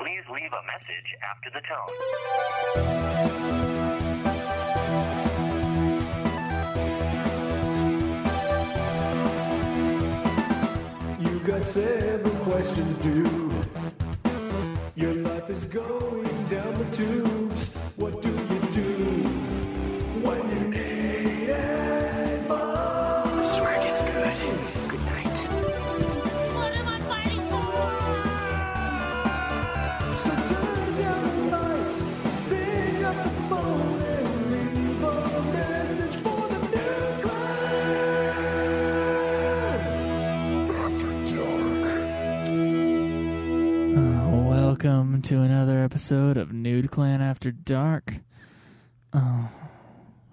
Please leave a message after the tone. You got 7 questions, dude. Your life is going down the tubes. What do you do when you need advice? This is where it gets good. Good night. What am I fighting for? So turn down the lights, pick up the phone, and leave a message for the new Clan. Welcome to another episode of Nude Clan After Dark. Oh,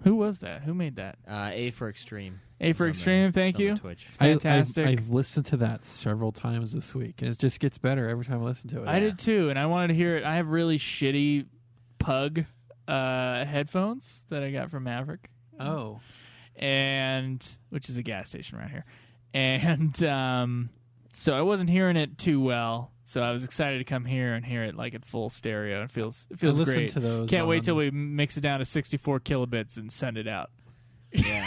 who was that? Who made that? A for Extreme. A for Extreme, thank you. Twitch. It's fantastic. I've listened to that several times this week, and it just gets better every time I listen to it. I did too, and I wanted to hear it. I have really shitty Pug headphones that I got from Maverick. Oh. And which is a gas station around here. And so I wasn't hearing it too well. So I was excited to come here and hear it like at full stereo. It feels great. To those Can't wait till we mix it down to 64 kilobits and send it out. Yeah.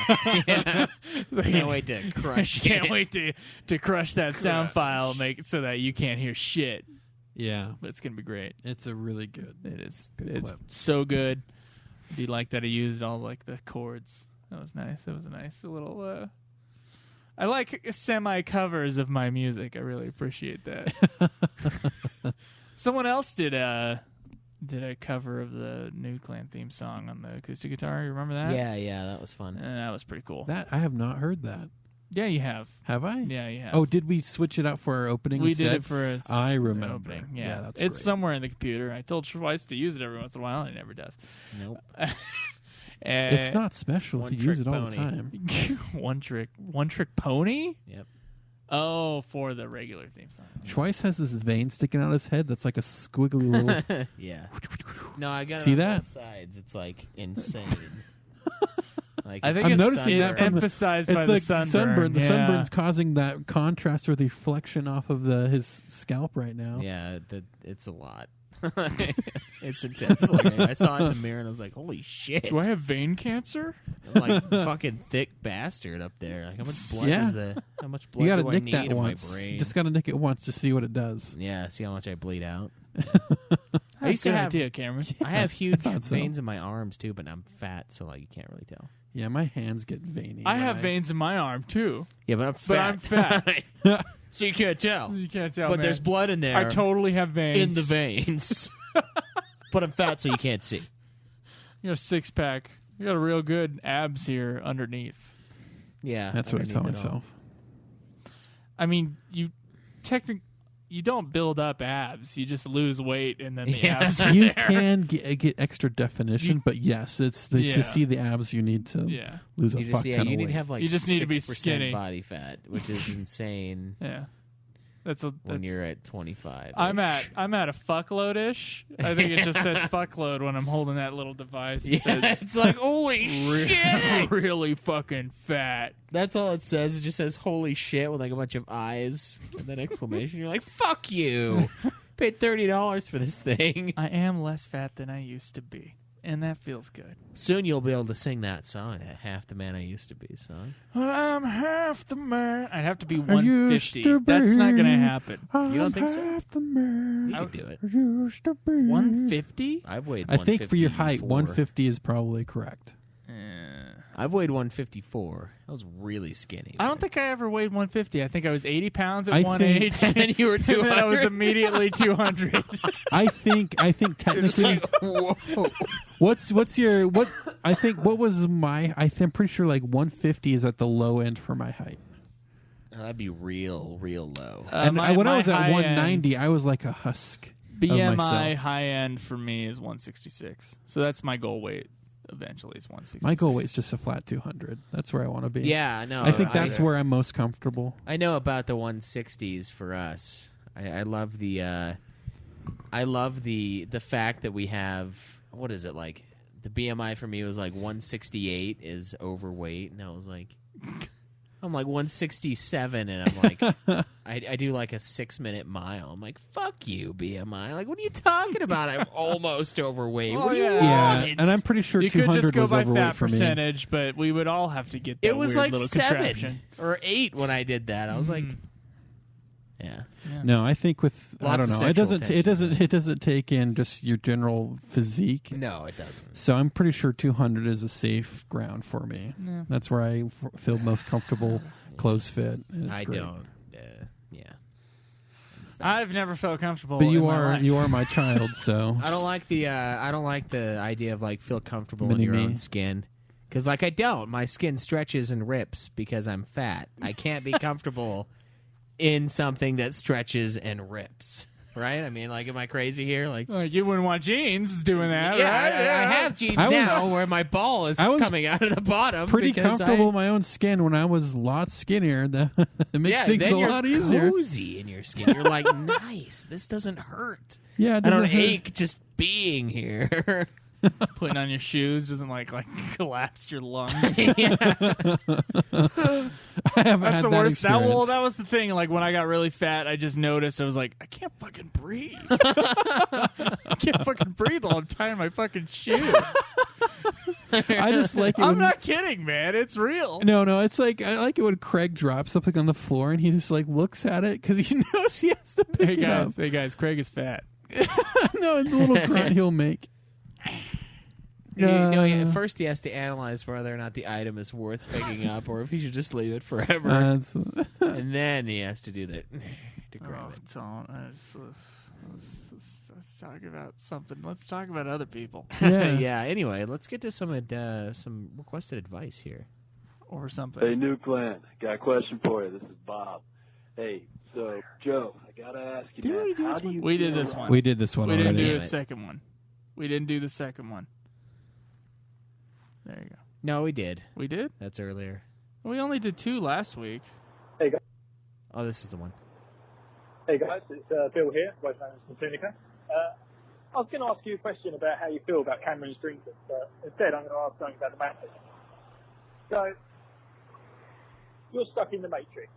Can't wait to crush it. Can't wait to crush that sound file and make it so that you can't hear shit. Yeah. But it's going to be great. It's a really good. It is. Good It's clip. so good. Do you like that I used all like the chords? That was nice. That was a nice little I like semi covers of my music. I really appreciate that. Someone else did a cover of the Nude Clan theme song on the acoustic guitar. You remember that? Yeah, that was fun. And that was pretty cool. That I have not heard that. Yeah, you have. Have I? Yeah, you have. Oh, did we switch it out for our opening? We instead? did it for I an remember. opening. Yeah, Yeah, that's it's great. somewhere in the computer. I told Schweiss to use it every once in a while, and he never does. Nope. It's not special One if you use it trick all the pony. time. one trick pony. Yep. Oh, for the regular theme song. Schweiss has this vein sticking out his head that's like a squiggly little. Yeah. No, I got See it on that? both sides. It's like insane. Like I think I'm it's noticing that from emphasized it's by the the sunburn. The Yeah. sunburn's causing that contrast or the reflection off of his scalp right now. Yeah, it's a lot. It's intense. Like, I saw it in the mirror and I was like, "Holy shit!" Do I have vein cancer? I'm like fucking thick bastard up there. Like, how much blood Yeah. is how much blood You got do to I nick need that in once. my brain? You just got to nick it once to see what it does. Yeah, see how much I bleed out. I used to have idea, Cameron. I have huge thought so. veins in my arms too, but I'm fat, so like you can't really tell. Yeah, my hands get veiny. I when have veins in my arm too, Yeah, but but I'm fat. so you can't tell. You can't tell. But man. there's blood in there. I totally have veins in the veins. But I'm fat, so you can't see. You got a 6-pack. You got a real good abs here underneath. Yeah, That's what I tell underneath it all. myself. I mean, you don't build up abs. You just lose weight, and then the Yeah. abs are You there. can get extra definition, but yes, it's Yeah. to see the abs. You need to Yeah, lose a You fuck just, ton you of need weight. to have like You just need to be 6% skinny. body fat, which is insane yeah. That's when you're at 25. I'm at a fuckload-ish. I think it just says fuckload when I'm holding that little device. It Yeah, says it's like holy shit. really fucking fat. That's all it says. It just says holy shit with like a bunch of eyes and then exclamation. You're like, fuck you. Paid $30 for this thing. I am less fat than I used to be, and that feels good. Soon you'll be able to sing that song, that Half the Man I Used to Be song. I'm half the man. I'd have to be I used 150. to be- That's not gonna happen. You don't think so? Half the man You can do it. I used to be. 150? I've weighed I think for your 154. height, 150 is probably correct. I've weighed 154. I was really skinny. I don't think I ever weighed 150. I think I was 80 pounds at I one think- age, And you were and then I was 200. immediately 200. I think It's technically. like, whoa. What's your what? I think what was my? I'm pretty sure like 150 is at the low end for my height. That'd be real low. And my- when I my was at high 190, end I was like a husk. of BMI myself. high end for me is 166. So that's my goal weight. Eventually, it's 166. My goal weight's just a flat 200. That's where I want to be. Yeah, no. I think that's where I'm most comfortable. I know about the 160s for us. I love the fact that we have, what is it, like the BMI for me was like 168 is overweight, and I was like, I'm like 167, and I'm like, I do like a 6-minute mile. I'm like, fuck you, BMI. Like, what are you talking about? I'm almost overweight. What do you Yeah, want? and I'm pretty sure You could 200 just go was by overweight fat for me. percentage, but we would all have to get that It was weird like little 7 contraption. or 8 when I did that. I was like, yeah. No, I think with I Lots don't of know. sexual It doesn't take in just your general physique. No, it doesn't. So I'm pretty sure 200 is a safe ground for me. Yeah. That's where I feel most comfortable. Clothes fit. And it's I great. don't. Yeah. I've never felt comfortable. But in my life. you are my child. So I don't like the idea of like feel comfortable in Mini your me. own skin. Because like I don't. My skin stretches and rips because I'm fat. I can't be comfortable in something that stretches and rips. Right? I mean, like, am I crazy here? Like, You wouldn't want jeans doing that, yeah, right? I have jeans I was- now where my ball is I was coming out of the bottom. pretty because comfortable in my own skin when I was lots skinnier. It makes things then a you're lot easier. cozy in your skin. You're like, nice. This doesn't hurt. Yeah, it I doesn't don't hurt. ache just being here. Putting on your shoes doesn't like collapse your lungs. I haven't That's had the that worst. experience. That was the thing. Like when I got really fat, I just noticed I was like, I can't fucking breathe. I can't fucking breathe while I'm tying my fucking shoe. I just like it. I'm when- not kidding, man. It's real. No, it's like I like it when Craig drops something on the floor and he just like looks at it because he knows he has to pick Hey guys, Craig is fat. it up. No, the little grunt he'll make. First he has to analyze whether or not the item is worth picking up or if he should just leave it forever. That's- And then he has to do that to grab it. Don't. Let's talk about something. Let's talk about other people yeah. Anyway, let's get to some requested advice here. or something. Hey, New Clan, got a question for you. This is Bob. Hey, so Joe, I gotta ask you, man, how do you? We did feel this about- one. We did this one We already. didn't do Damn the it. second one. We didn't do the second one. There you go. No, we did. We did? That's earlier. We only did 2 last week. Oh, this is the one. Hey guys, it's Bill here, West London from Tunica. I was going to ask you a question about how you feel about Cameron's drinking, but instead I'm going to ask something about the Matrix. So, you're stuck in the Matrix.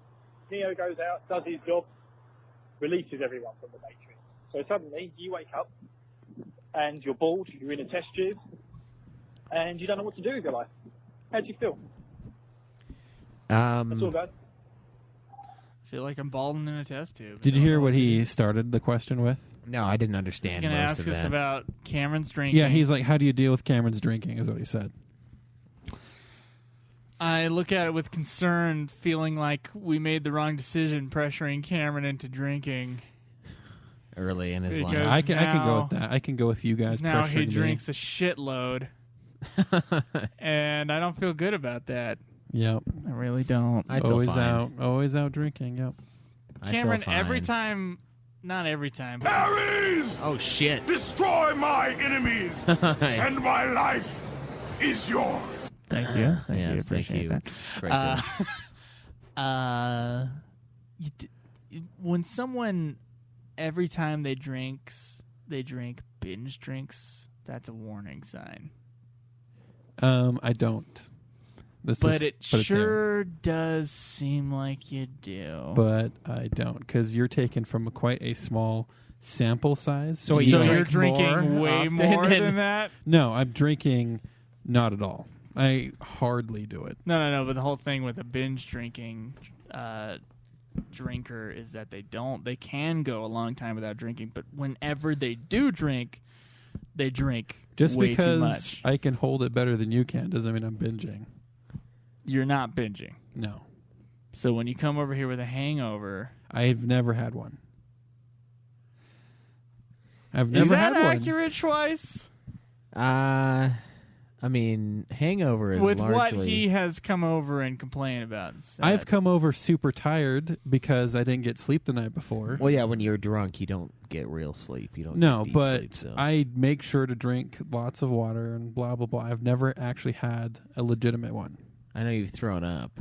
Neo goes out, does his job, releases everyone from the Matrix. So suddenly you wake up and you're bored, you're in a test tube, and you don't know what to do with your life. How do you feel? That's all, guys. I feel like I'm balding in a test tube. Did you hear what he started the question with? No, I didn't He's understand going to most ask of us that. about Cameron's drinking. Yeah, he's like, how do you deal with Cameron's drinking is what he said. I look at it with concern, feeling like we made the wrong decision pressuring Cameron into drinking. Early in his Because life. I can go now- with that. I can go with you guys. Now he pressuring me. drinks a shitload. And I don't feel good about that. Yep. I really don't. I feel Always fine. Always out drinking. Yep. I feel Cameron, fine. every time, not every time, but Ares! Oh, shit. Destroy my enemies, and my life is yours. thank you. Thank you. Yes, Appreciate thank you. that. Great When someone, every time they drink binge drinks, that's a warning sign. I don't. But it put there. sure does seem like you do. But I don't, because you're taken from quite a small sample size. So so you you're drink drinking more way often more than- than that? No, I'm drinking not at all. I hardly do it. No. But the whole thing with a binge drinking drinker is that they can go a long time without drinking, but whenever they do drink, they drink Just way because too much. I can hold it better than you can doesn't mean I'm binging. You're not binging. No. So when you come over here with a hangover, I've never had one. I've is never that had one. accurate, Schweiss? I mean, hangover is With largely... what he has come over and complained about. and said. I've come over super tired because I didn't get sleep the night before. Well, yeah, when you're drunk, you don't get real sleep. You don't No, get deep but sleep, so. I make sure to drink lots of water and blah, blah, blah. I've never actually had a legitimate one. I know you've thrown up,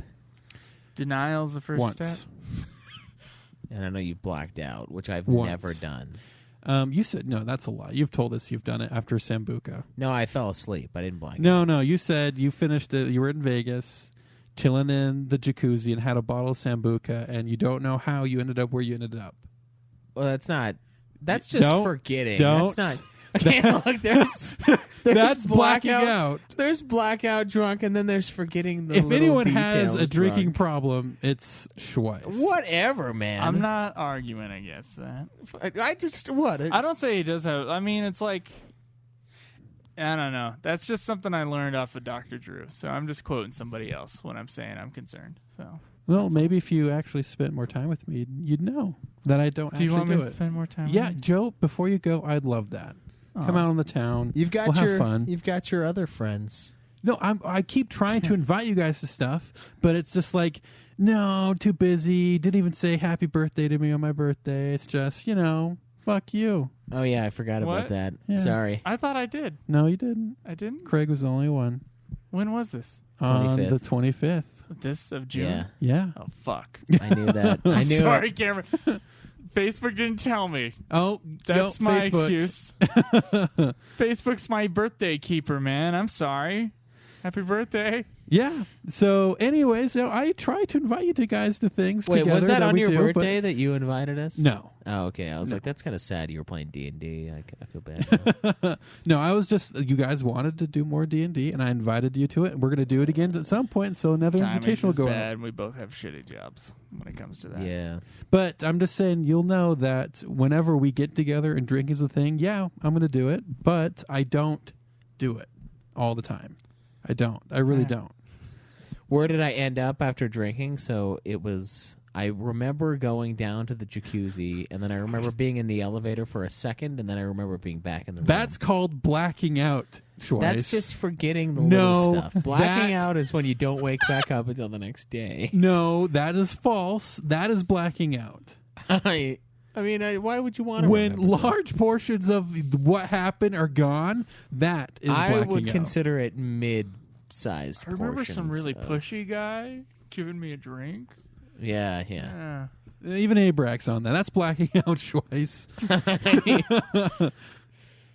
Denial's the first Once. step. and I know you've blacked out, which I've Once. never done. You said, no, that's a lie. You've told us you've done it after Sambuca. No, I fell asleep. I didn't black out. No, you said you finished it. You were in Vegas, chilling in the jacuzzi and had a bottle of Sambuca, and you don't know how you ended up where you ended up. Well, that's not. That's just Don't- forgetting. don't. That's not. Okay, look, there's That's blacking out. There's blackout drunk, and then there's forgetting the If little anyone has a details drinking drunk. problem, it's Schweiss. Whatever, man. I'm not arguing against that. I just what? I don't say he does have. I mean, it's like, I don't know. That's just something I learned off of Dr. Drew. So I'm just quoting somebody else when I'm saying I'm concerned. So Well, maybe if you actually spent more time with me, you'd know that I don't do you actually want me do to it. spend more time? Yeah, with you? Joe, before you go, I'd love that. Come Oh. out on the town. You've got we'll your have fun. You've got your other friends. No, I keep trying to invite you guys to stuff, but it's just like, no, too busy. Didn't even say happy birthday to me on my birthday. It's just, fuck you. Oh yeah, I forgot What? about that. Yeah. Sorry. I thought I did. No, you didn't. I didn't. Craig was the only one. When was this? On 25th. the 25th. This of June. Yeah, Yeah. Oh fuck. I knew that. I I'm knew. sorry, Cameron. Facebook didn't tell me. Oh, That's yo, my Facebook. excuse. Facebook's my birthday keeper, man. I'm sorry. Happy birthday. Yeah. So, anyways, I try to invite you guys to things Wait, together was that on we your do, but- birthday that you invited us? No. Oh, okay. I was like, that's kind of sad. You were playing D&D. I feel bad. No, I was just, you guys wanted to do more D&D, and I invited you to it, and we're going to do it again at some point, so another Timing's invitation will is go bad. out. And we both have shitty jobs when it comes to that. Yeah. But I'm just saying, you'll know that whenever we get together and drink is a thing, yeah, I'm going to do it, but I don't do it all the time. I don't. I really don't. Where did I end up after drinking? So it was. I remember going down to the jacuzzi, and then I remember being in the elevator for a second, and then I remember being back in the room. That's called blacking out, Schweiss. That's just forgetting the No, little stuff. Blacking that- out is when you don't wake back up until the next day. No, that is false. That is blacking out. I mean, why would you want to When remember that? large portions of what happened are gone, that is I blacking would out. consider it mid-sized I remember some portions really of- pushy guy giving me a drink. Yeah, yeah. Yeah. Even Abrax on that. That's blacking out, Schweiss.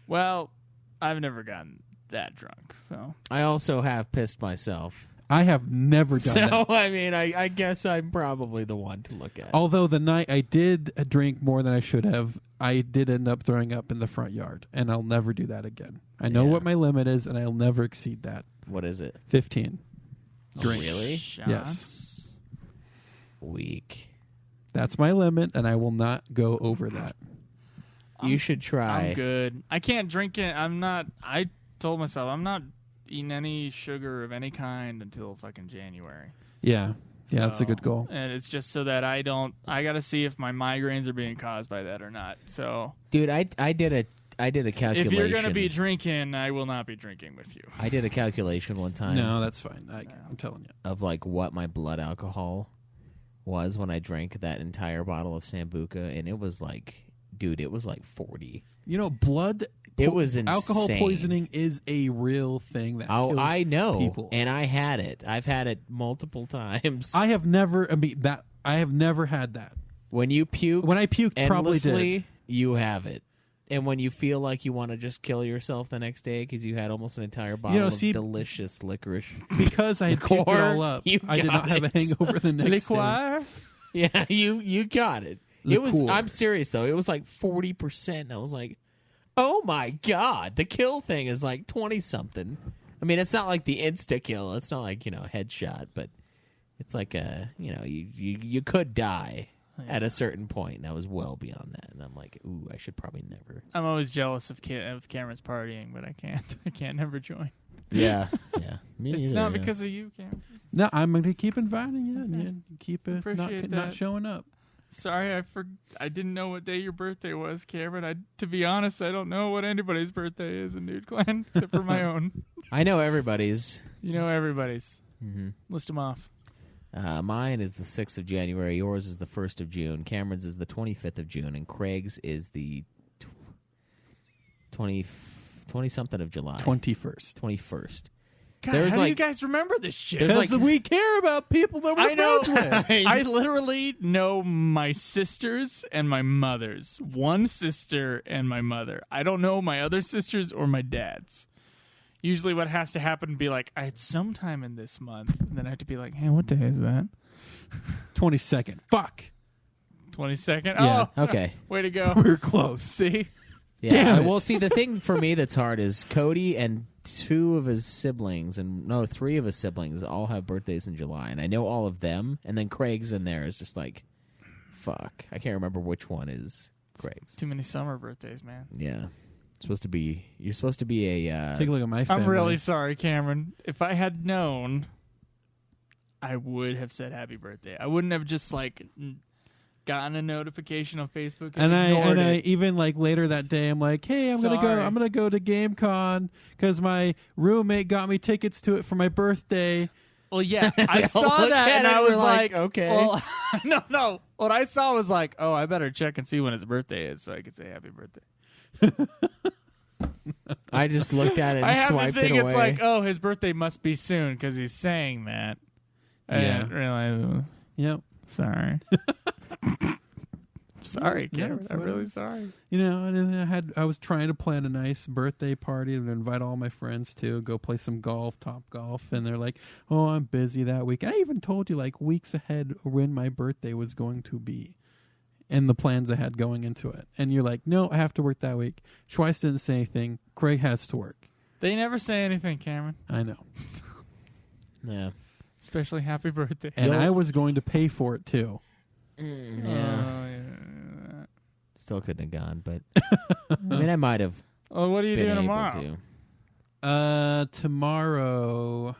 Well, I've never gotten that drunk, so I also have pissed myself. I have never done So, that. I mean, I guess I'm probably the one to look at. Although the night I did drink more than I should have, I did end up throwing up in the front yard, and I'll never do that again. I know Yeah. what my limit is, and I'll never exceed that. What is it? 15 drinks. Really? shots. Yes. Weak. That's my limit, and I will not go over that. You should try. I'm good. I can't drink it. I told myself I'm not eating any sugar of any kind until fucking January. Yeah. Yeah, that's a good goal. And it's just so that I got to see if my migraines are being caused by that or not. So, Dude, I did a calculation. if you're going to be drinking, I will not be drinking with you. I did a calculation one time No, that's fine. I'm telling you. of like what my blood alcohol was when I drank that entire bottle of Sambuca, and it was like, dude, it was like 40. You know, blood. It was alcohol insane. poisoning is a real thing that kills I know, people. and I had it. I've had it multiple times. I have never. I have never had that. When you puke, When I puked, probably endlessly, did. you have it. And when you feel like you want to just kill yourself the next day because you had almost an entire bottle of delicious licorice. Because I had puked it all up, You I did not got have a it. hangover the next day. Liqueur? Yeah, you got it. It was. Liqueur. I'm serious though. It was like 40%. I was like, oh my god, the kill thing is like 20 something. I mean, it's not like the insta kill. It's not like headshot, but it's like you could die at a certain point. And I was well beyond that, and I'm like, ooh, I should probably never. I'm always jealous of Cameron's partying, but I can't. I can't never join. Yeah, yeah. Me It's neither, not yeah. because of you, Cameron. No, I'm going to keep inviting you, and you keep Appreciate not that. showing up. Sorry, I didn't know what day your birthday was, Cameron. To be honest, I don't know what anybody's birthday is in Nude Clan except for my own. I know everybody's. You know everybody's. Mm-hmm. List them off. Mine is the 6th of January. Yours is the 1st of June. Cameron's is the 25th of June, and Craig's is the 20-something of July. 21st. 21st. God, There's how do you like- guys remember this shit? There's Because like- we care about people that we're I know. friends with. I literally know my sisters and my mother's. One sister and my mother. I don't know my other sisters or my dad's. Usually what has to happen would be like, it's sometime in this month. And then I have to be like, hey, what day is that? 22nd. Fuck. 22nd? Yeah. Oh, Okay. way to go. We're close. See? Yeah. Damn it. Well, see, the thing for me that's hard is Cody and 2 of his siblings, 3 of his siblings all have birthdays in July, and I know all of them. And then Craig's in there is just like, fuck, I can't remember which one is Craig's. Too many summer birthdays, man. Yeah, you're supposed to be a. Take a look at my family. I'm really sorry, Cameron. If I had known, I would have said happy birthday. I wouldn't have just like gotten a notification on Facebook and ignored I it. even like later that day I'm like, hey, I'm Sorry. gonna go to GameCon because my roommate got me tickets to it for my birthday. Well, yeah, I all saw look that at and it I and was we're like, okay. well, no. What I saw was like, oh, I better check and see when his birthday is so I could say happy birthday. I just looked at it and I have swiped to think it away. it's like, oh, his birthday must be soon because he's saying that. I Yeah. didn't realize. Yep. Sorry. Sorry, Yeah, Cameron. that's I'm what it really is. sorry. You know, and then I was trying to plan a nice birthday party and invite all my friends to go play some golf, Top Golf, and they're like, "Oh, I'm busy that week." I even told you like weeks ahead when my birthday was going to be, and the plans I had going into it. And you're like, "No, I have to work that week." Schweiss didn't say anything. Craig has to work. They never say anything, Cameron. I know, Yeah. Especially happy birthday. and I was going to pay for it too. Oh, Yeah. yeah. Still couldn't have gone, but I mean, I might have Well, what are you been doing able tomorrow? to. Tomorrow.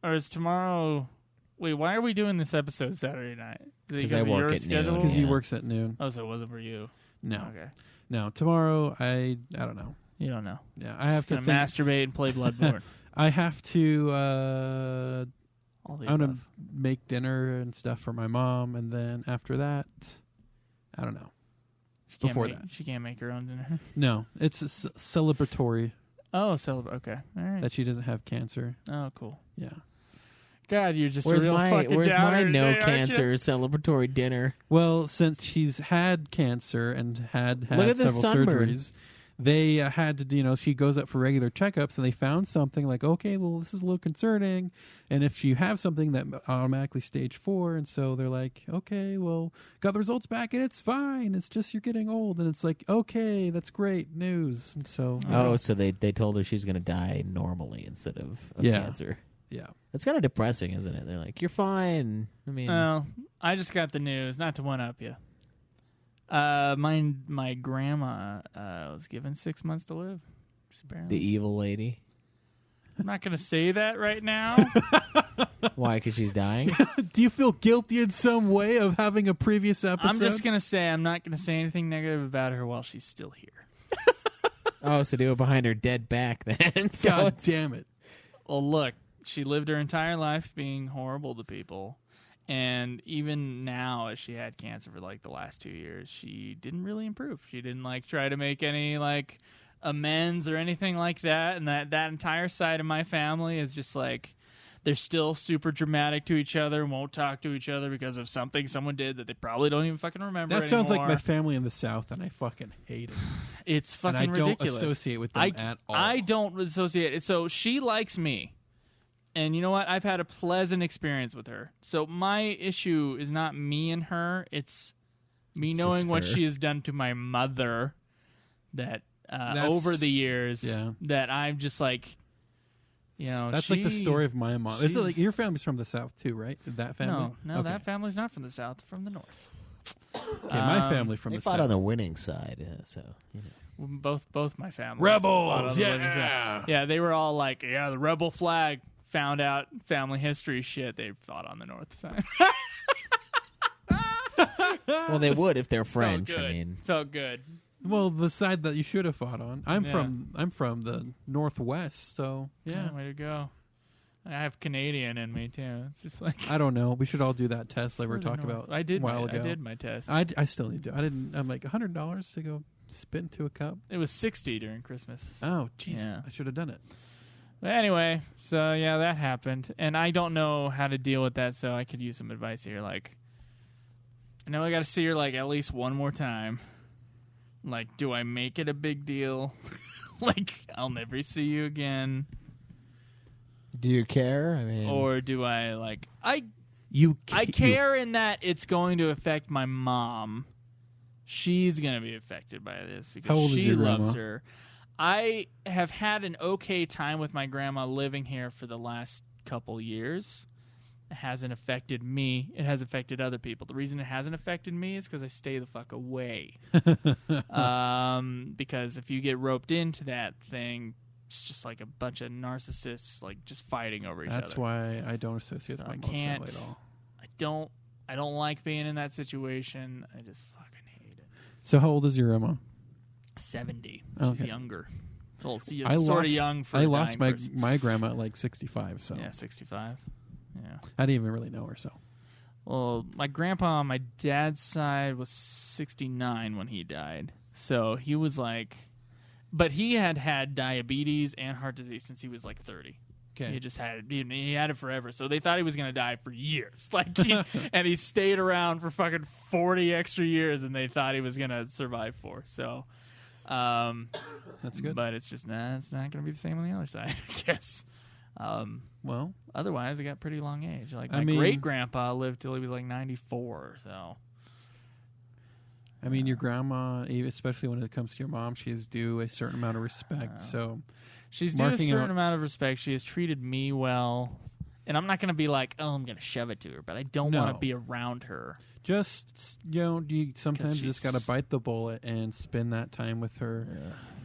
Or is tomorrow? Wait, why are we doing this episode Saturday night? Is it 'Cause I of work your at noon. schedule? Because he Yeah. works at noon. Oh, so it wasn't for you. No, Okay. no. Tomorrow, I don't know. You don't know. Yeah, I have Just to gonna think. masturbate and play Bloodborne. I have to. All the I'm gonna above. make dinner and stuff for my mom, and then after that, I don't know. She can't before make- that. she can't make her own dinner. No, it's celebratory Oh, celebrate. Okay, all right. that she doesn't have cancer. Oh, cool. Yeah. God, you're just Where's a real my fucking downer no today, aren't cancer you? celebratory dinner? Well, since she's had cancer and had Look at the several sunburn. surgeries, they had to, she goes up for regular checkups, and they found something like, okay, well, this is a little concerning, and if you have something that automatically stage 4, and so they're like, okay, well, got the results back, and it's fine. It's just you're getting old, and it's like, okay, that's great news. And so, Oh, so they told her she's going to die normally instead of Yeah. cancer. yeah. That's kind of depressing, isn't it? They're like, you're fine. I mean, Well, I just got the news. Not to one up you. My grandma was given 6 months to live. Just barely. the evil lady. I'm not going to say that right now. Why? Because she's dying? Do you feel guilty in some way of having a previous episode? I'm just going to say I'm not going to say anything negative about her while she's still here. Oh, so do it behind her dead back then. So God it's- damn it. Well, look, she lived her entire life being horrible to people. And even now, as she had cancer for like the last 2 years, she didn't really improve. She didn't like try to make any like amends or anything like that. And that entire side of my family is just like they're still super dramatic to each other, won't talk to each other because of something someone did that they probably don't even fucking remember That sounds like anymore. my family in the South, and I fucking hate it. It's fucking and I don't ridiculous. associate with them at all. I don't associate it. So she likes me. And you know what? I've had a pleasant experience with her. So my issue is not me and her. It's me It's knowing just what her. she has done to my mother that That's- over the years yeah. that I'm just like, That's like the story of my mom. It's like she's- your family's from the South too, right? That family? No, Okay. that family's not from the South, they're from the North. Okay, my family from they the fought South. on the winning side, so you know. Both my families. Rebels, fought on the winning yeah. side. Yeah, they were all like, yeah, the rebel flag. Found out family history shit. They fought on the north side. Well, they would if they're Felt French. good. I mean, Felt good. Well, the side that you should have fought on. I'm Yeah. from the Northwest, so yeah. Way to go. I have Canadian in me too. It's just like I don't know. We should all do that test like we were further talking north. about I did a while my, ago. I did my test. I still need to. I didn't. I'm like $100 to go spit into a cup. It was 60 during Christmas. Oh, Jesus. Yeah. I should have done it. But anyway, so yeah, that happened, and I don't know how to deal with that. So I could use some advice here. Like, I know I got to see her like at least one more time. Like, do I make it a big deal? Like, I'll never see you again. Do you care? I mean, or do I I I care in that it's going to affect my mom. She's going to be affected by this because How old is she your loves grandma? her. I have had an okay time with my grandma living here for the last couple years. It hasn't affected me. It has affected other people. The reason it hasn't affected me is because I stay the fuck away. Because if you get roped into that thing, it's just like a bunch of narcissists like just fighting over each other. That's why I don't associate So with my I mom's can't. family at all. I don't like being in that situation. I just fucking hate it. So how old is your grandma? 70. She's Okay. younger. Well, see, I sort of lost- young for I a lost dying my person. my grandma at like 65. So Yeah, 65. Yeah. I didn't even really know her. So Well, my grandpa on my dad's side was 69 when he died. So he was like, but he had diabetes and heart disease since he was like 30. Okay. He just had it. He had it forever. So they thought he was going to die for years. And he stayed around for fucking 40 extra years, and they thought he was going to survive for. So, that's good. But it's just it's not going to be the same on the other side, I guess. Well, otherwise, I got pretty long age. Like I my mean- great grandpa lived till he was like 94. So. I mean, your grandma, especially when it comes to your mom, she is due a certain amount of respect. So She's due a marking certain out- amount of respect. She has treated me well. And I'm not going to be like, oh, I'm going to shove it to her. But I don't want No. to be around her. Just you sometimes 'Cause just got to bite the bullet and spend that time with her,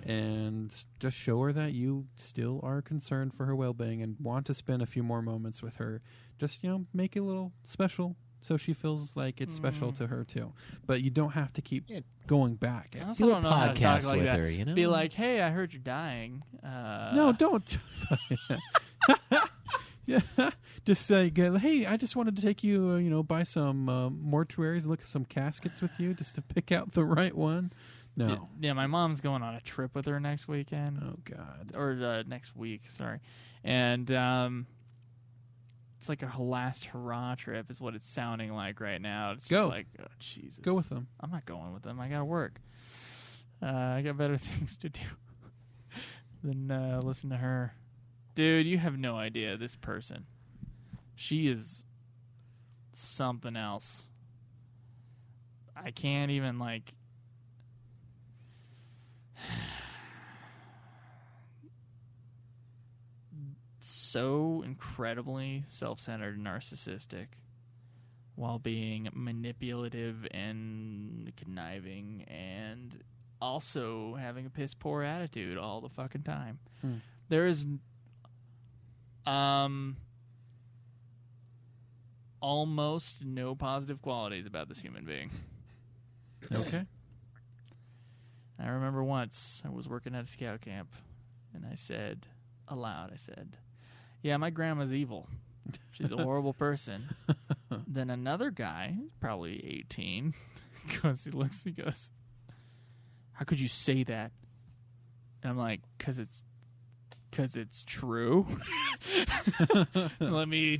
and just show her that you still are concerned for her well-being and want to spend a few more moments with her. Just make it a little special, so she feels like it's special to her too. But you don't have to keep going back. I also don't know how to talk like that. Be like, hey, I heard you're dying. No, don't. Yeah, just say, hey, I just wanted to take you, by some mortuaries, look at some caskets with you, just to pick out the right one. No. Yeah, my mom's going on a trip with her next weekend. Oh, God. Or next week, sorry. And it's like a last hurrah trip is what it's sounding like right now. It's Go. just like, oh, Jesus. Go with them. I'm not going with them. I got to work. I got better things to do than listen to her. Dude, you have no idea this person. She is something else. I can't even so incredibly self-centered and narcissistic while being manipulative and conniving and also having a piss poor attitude all the fucking time. There is almost no positive qualities about this human being. Okay. I remember once I was working at a scout camp and I said aloud, yeah, my grandma's evil. She's a horrible person. Then another guy, probably 18, he goes, how could you say that? And I'm like, because it's true. Let me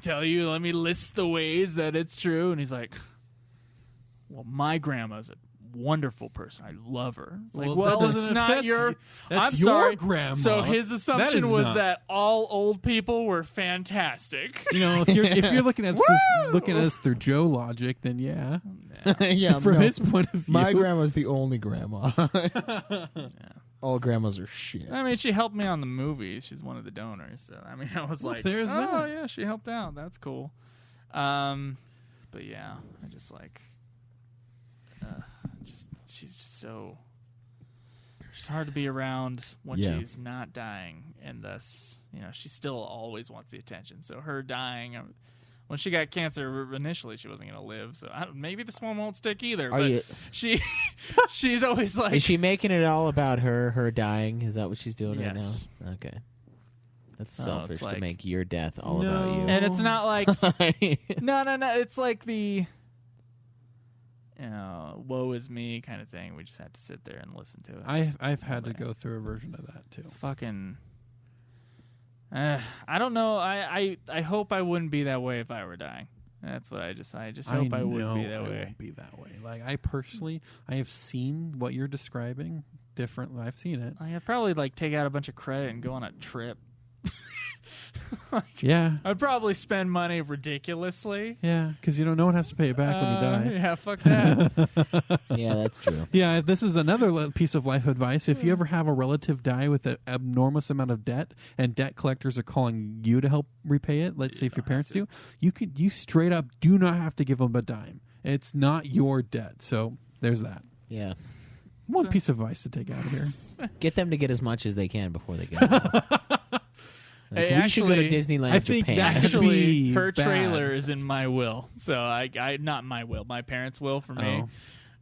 list the ways that it's true. And he's like, well, my grandma's a wonderful person. I love her. It's like, Well, that well, doesn't- it's not that's- your... that's I'm your sorry. grandma. So his That assumption is was not. that all old people were fantastic. If you're looking at this through Joe logic, then yeah. Yeah, From no, his point of view, my grandma's the only grandma. All grandmas are shit. I mean, she helped me on the movie. She's one of the donors. So, I mean, I was Well, like, there's oh, that. yeah, she helped out. That's cool. But yeah, I just she's just so... She's hard to be around when Yeah. she's not dying. And thus, she still always wants the attention. So her dying... When she got cancer initially, she wasn't going to live. So maybe this one won't stick either. Are But you- she's always like... Is she making it all about her dying? Is that what she's doing right Yes. now? Okay. That's Oh, selfish it's to like- make your death all about you. And it's not like... No. It's like the... woe is me kind of thing. We just had to sit there and listen to it. I've had to go through a version of that too. It's fucking... I don't know. I hope I wouldn't be that way if I were dying. That's what I just hope I wouldn't be that way. Won't be that way. Like I personally, I have seen what you're describing differently. I've seen it. I'd probably take out a bunch of credit and go on a trip. Yeah. I'd probably spend money ridiculously. Yeah, because no one has to pay it back when you die. Yeah, fuck that. Yeah, that's true. Yeah, this is another piece of life advice. If you ever have a relative die with an enormous amount of debt, and debt collectors are calling you to help repay it, let's say if your parents do, you straight up do not have to give them a dime. It's not your debt. So there's that. Yeah. One piece of advice to take out of here. Get them to get as much as they can before they get out. Hey, we should go to Disneyland, I think Japan. that- Actually, be her bad. trailer is in my will. So I not my will, my parents' will for me.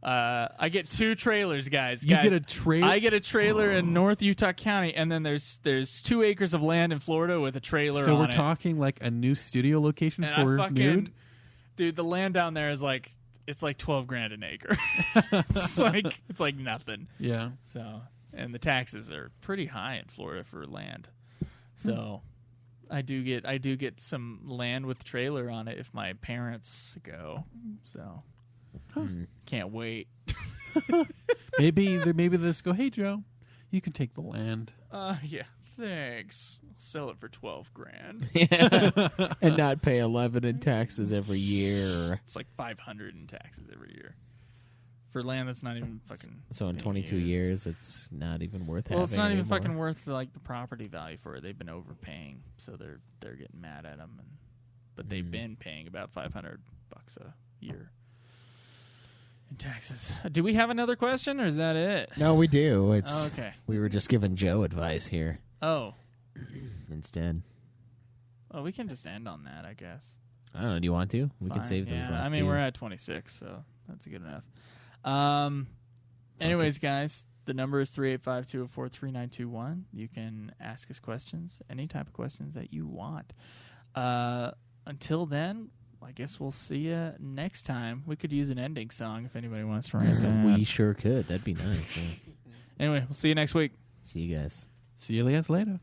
I get 2 trailers, guys. You get a trailer? I get a trailer in North Utah County, and then there's 2 acres of land in Florida with a trailer So on we're it. talking like a new studio location And for I fucking, Nude? dude, the land down there is like $12,000 an acre. it's like nothing. Yeah. So, and the taxes are pretty high in Florida for land. So, I do get some land with trailer on it if my parents go. So, can't wait. maybe this go, hey Joe, you can take the land. Yeah, thanks. I'll sell it for $12,000. And not pay 11 in taxes every year. It's like $500 in taxes every year for land that's not even fucking. So in 22 years, it's not even worth having. Well, it's not even anymore. fucking worth like the property value for it. They've been overpaying, so they're getting mad at them, but they've been paying about $500 a year in taxes. Do we have another question, or is that it? No, we do. It's okay. We were just giving Joe advice here. Oh, instead. Well, we can just end on that, I guess. I don't know. Do you want to? We Fine. can save those last I mean, two. we're at 26, so that's good enough. Anyways, guys, the number is 385-204-3921. You can ask us questions, any type of questions that you want. Until then, I guess we'll see you next time. We could use an ending song if anybody wants to write that. We sure could. That'd be nice. Yeah. Anyway, we'll see you next week. See you guys. See you guys later.